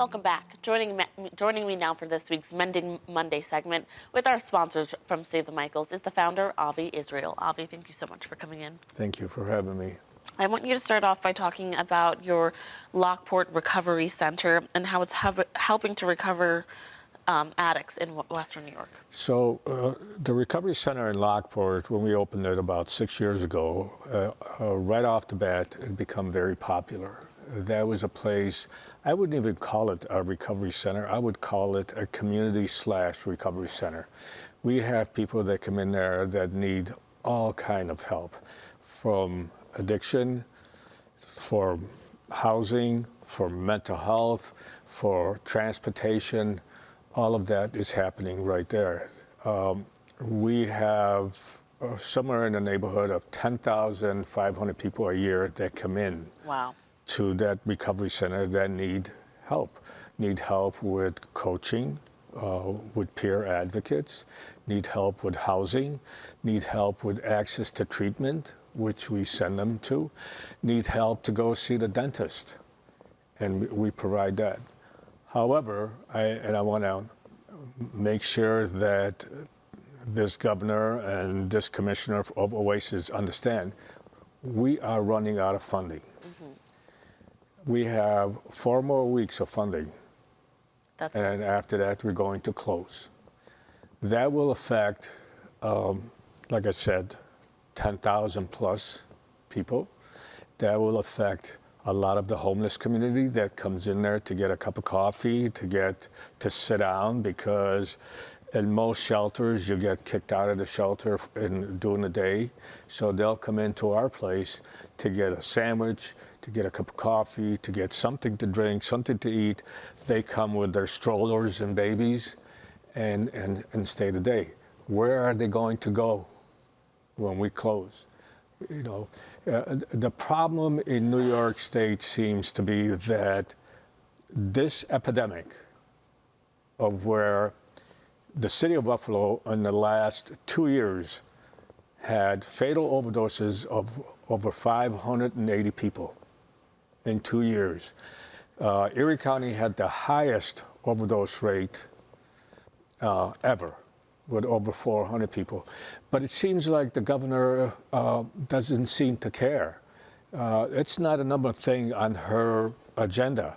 welcome back. Joining me now for this week's Mending Monday segment with our sponsors from Save the Michaels is the founder, Avi Israel. Avi, thank you so much for coming in. Thank you for having me. I want you to start off by talking about your Lockport Recovery Center and how it's helping to recover addicts in Western New York. So the Recovery Center in Lockport, when we opened it about 6 years ago, right off the bat, it became very popular. That was a place, I wouldn't even call it a recovery center. I would call it a community/recovery center. We have people that come in there that need all kind of help, from addiction, for housing, for mental health, for transportation. All of that is happening right there. We have somewhere in the neighborhood of 10,500 people a year that come in. Wow. To that recovery center that need help with coaching, with peer advocates, need help with housing, need help with access to treatment, which we send them to, need help to go see the dentist, and we provide that. However, I want to make sure that this governor and this commissioner of OASIS understand we are running out of funding. Mm-hmm. We have 4 more weeks of funding. And after that, we're going to close. That will affect, like I said, 10,000 plus people. That will affect a lot of the homeless community that comes in there to get a cup of coffee, to sit down, because in most shelters, you get kicked out of the shelter during the day. So they'll come into our place to get a sandwich, to get a cup of coffee, to get something to drink, something to eat. They come with their strollers and babies and stay the day. Where are they going to go when we close? You know, the problem in New York State seems to be that this epidemic of where the city of Buffalo in the last 2 years had fatal overdoses of over 580 people in 2 years. Erie County had the highest overdose rate ever, with over 400 people. But it seems like the governor doesn't seem to care. It's not a number thing on her agenda.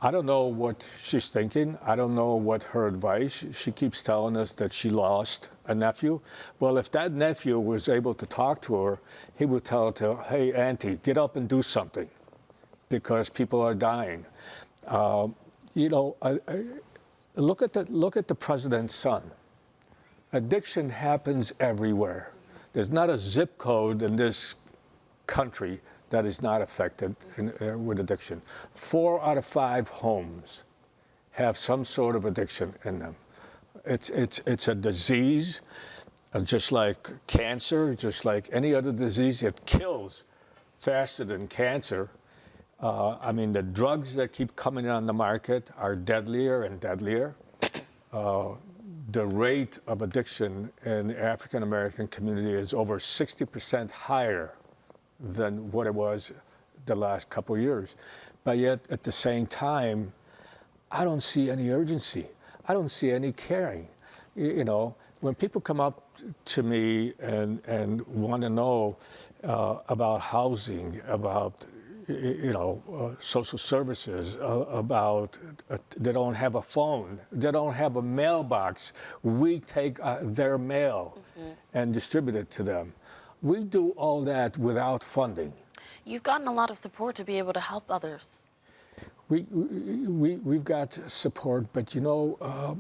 I don't know what she's thinking. I don't know what her advice. She keeps telling us that she lost a nephew. Well, if that nephew was able to talk to her, he would tell her, hey, Auntie, get up and do something, because people are dying. Look at the president's son. Addiction happens everywhere. There's not a zip code in this country that is not affected with addiction. 4 out of 5 homes have some sort of addiction in them. It's a disease, just like cancer, just like any other disease. It kills faster than cancer. The drugs that keep coming on the market are deadlier and deadlier. The rate of addiction in the African American community is over 60% higher than what it was the last couple of years. But yet, at the same time, I don't see any urgency. I don't see any caring. When people come up to me and want to know about housing, about social services, about they don't have a phone, they don't have a mailbox, we take their mail and distribute it to them. We do all that without funding. You've gotten a lot of support to be able to help others. We've got support, but a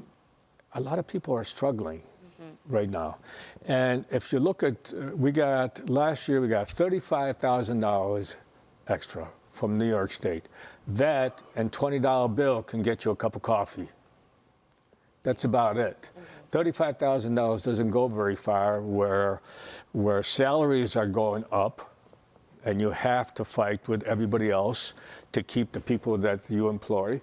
lot of people are struggling right now. And if you look at, last year we got $35,000 extra from New York State. That and $20 bill can get you a cup of coffee. That's about it. $35,000 doesn't go very far where salaries are going up and you have to fight with everybody else to keep the people that you employ.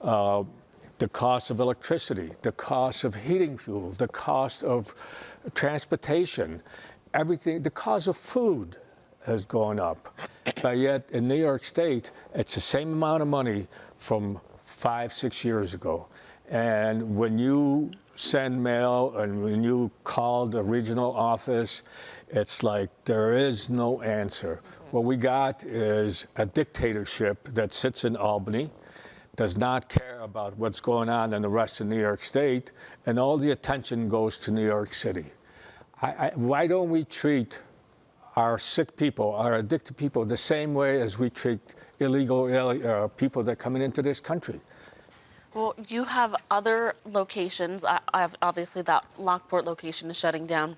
The cost of electricity, the cost of heating fuel, the cost of transportation, everything, the cost of food has gone up. But yet in New York State, it's the same amount of money from 5-6 years ago. And when you send mail and when you call the regional office, it's like there is no answer. What we got is a dictatorship that sits in Albany, does not care about what's going on in the rest of New York State, and all the attention goes to New York City. Why don't we treat our sick people, our addicted people, the same way as we treat illegal people that are coming into this country? Well, you have other locations. Obviously, that Lockport location is shutting down.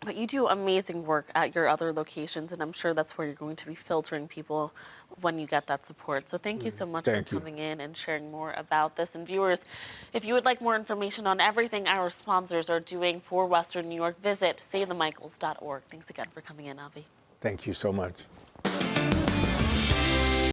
But you do amazing work at your other locations, and I'm sure that's where you're going to be filtering people when you get that support. So thank you so much for coming in and sharing more about this. And viewers, if you would like more information on everything our sponsors are doing for Western New York, visit SaveTheMichaels.org. Thanks again for coming in, Avi. Thank you so much.